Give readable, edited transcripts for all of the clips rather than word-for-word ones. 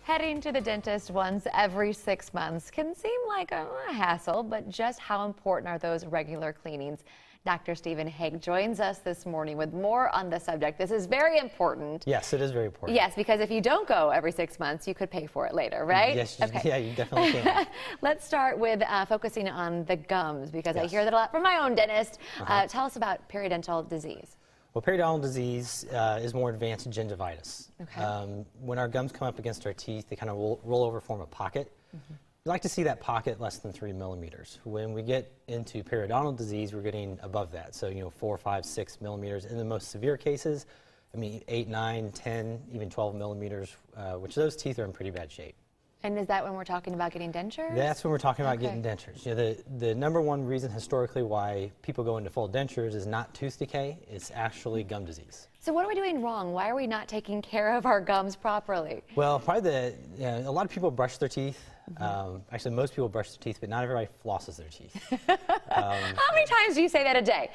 Heading to the dentist once every 6 months can seem like a hassle, but just how important are those regular cleanings? Dr. Stephen Hague joins us this morning with more on the subject. This is very important. Yes, it is very important. Yes, because if you don't go every 6 months, you could pay for it later, right? Yes, okay. Yeah, you definitely can. Let's start with focusing on the gums, because I Yes. hear that a lot from my own dentist. Tell us about periodontal disease. Well, periodontal disease is more advanced gingivitis. Okay. When our gums come up against our teeth, they kind of roll over, form a pocket. We like to see that pocket less than 3 millimeters. When we get into periodontal disease, we're getting above that. So, 4, 5, 6 millimeters. In the most severe cases, 8, 9, 10, even 12 millimeters, which those teeth are in pretty bad shape. And is that when we're talking about getting dentures? That's when we're talking about Okay. getting dentures. The number one reason historically why people go into full dentures is not tooth decay, it's actually gum disease. So what are we doing wrong? Why are we not taking care of our gums properly? Well, probably a lot of people brush their teeth. Actually, most people brush their teeth, but not everybody flosses their teeth. How many times do you say that a day?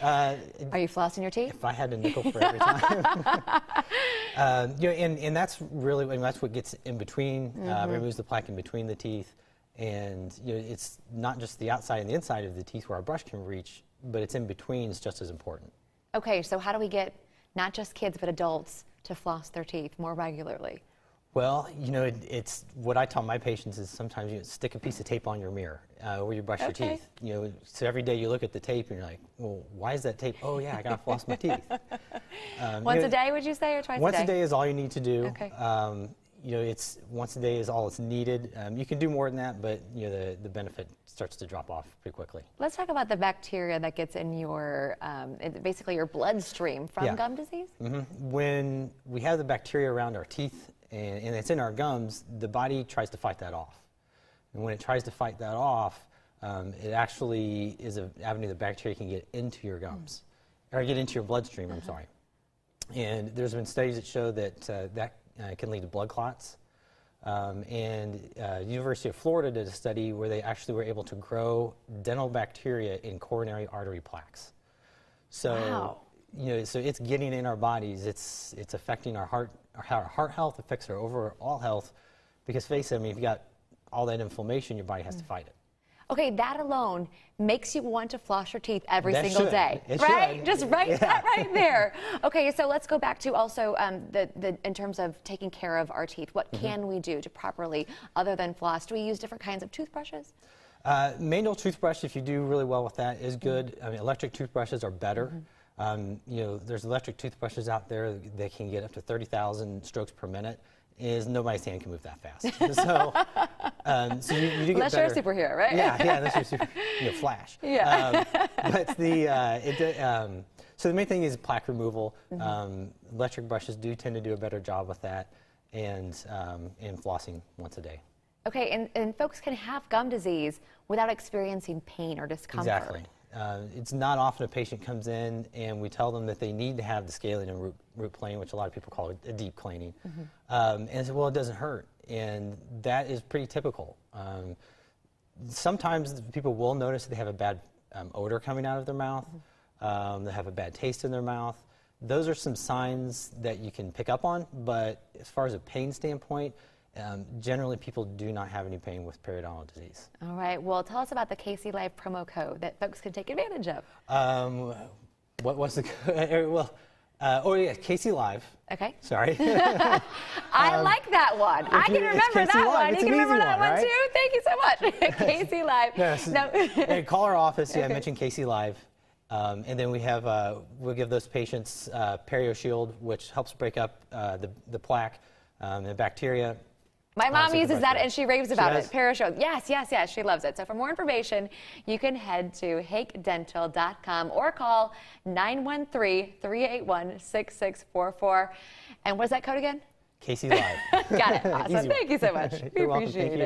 Are you flossing your teeth? If I had a nickel for every time. And that's really, that's what gets in between, removes the plaque in between the teeth. And it's not just the outside and the inside of the teeth where our brush can reach, but it's in between is just as important. Okay, so how do we get not just kids but adults to floss their teeth more regularly? Well, it's what I tell my patients is sometimes you stick a piece of tape on your mirror where you brush your teeth. So every day you look at the tape and you're like, well, why is that tape? Oh yeah, I gotta floss my teeth. Once a day, would you say, or twice a day? Once a day is all you need to do. Okay. It's once a day is all it's needed. You can do more than that, but the benefit starts to drop off pretty quickly. Let's talk about the bacteria that gets in your, basically your bloodstream from gum disease. When we have the bacteria around our teeth and it's in our gums, the body tries to fight that off. And when it tries to fight that off, it actually is an avenue that bacteria can get into your gums, or get into your bloodstream, I'm sorry. And there's been studies that show that that can lead to blood clots. University of Florida did a study where they actually were able to grow dental bacteria in coronary artery plaques. So, wow. So it's getting in our bodies. It's affecting our heart health, affects our overall health. Because face it, if you got all that inflammation, your body has to fight it. Okay, that alone makes you want to floss your teeth every single day, it right? should. Just write that right there. Okay, so let's go back to also in terms of taking care of our teeth. What can we do to properly, other than floss? Do we use different kinds of toothbrushes? Manual toothbrush, if you do really well with that, is good. Electric toothbrushes are better. There's electric toothbrushes out there that can get up to 30,000 strokes per minute. Nobody's hand can move that fast. So you do get unless better. You're a superhero, right? Yeah, unless you're super, Flash. Yeah. So the main thing is plaque removal. Electric brushes do tend to do a better job with that, and flossing once a day. Okay, and folks can have gum disease without experiencing pain or discomfort. Exactly. It's not often a patient comes in and we tell them that they need to have the scaling and root planing, which a lot of people call a deep cleaning. And they say, well, it doesn't hurt. And that is pretty typical. Sometimes people will notice that they have a bad odor coming out of their mouth. They have a bad taste in their mouth. Those are some signs that you can pick up on, but as far as a pain standpoint, generally, people do not have any pain with periodontal disease. All right. Well, tell us about the KC Live promo code that folks can take advantage of. What was the code? Well, KC Live. Okay. Sorry. I like that one. I can remember that one. You can remember that one, right? too? Thank you so much. KC Live. Yes. No. Call our office. Yeah, I mentioned KC Live. And then we have, we'll give those patients PerioShield, which helps break up the plaque and the bacteria. My mom uses that and she raves about it. PerioShield. Yes, she loves it. So for more information, you can head to hakedental.com or call 913-381-6644. And what is that code again? KC Live. Got it. Awesome. Thank you so much. We appreciate it.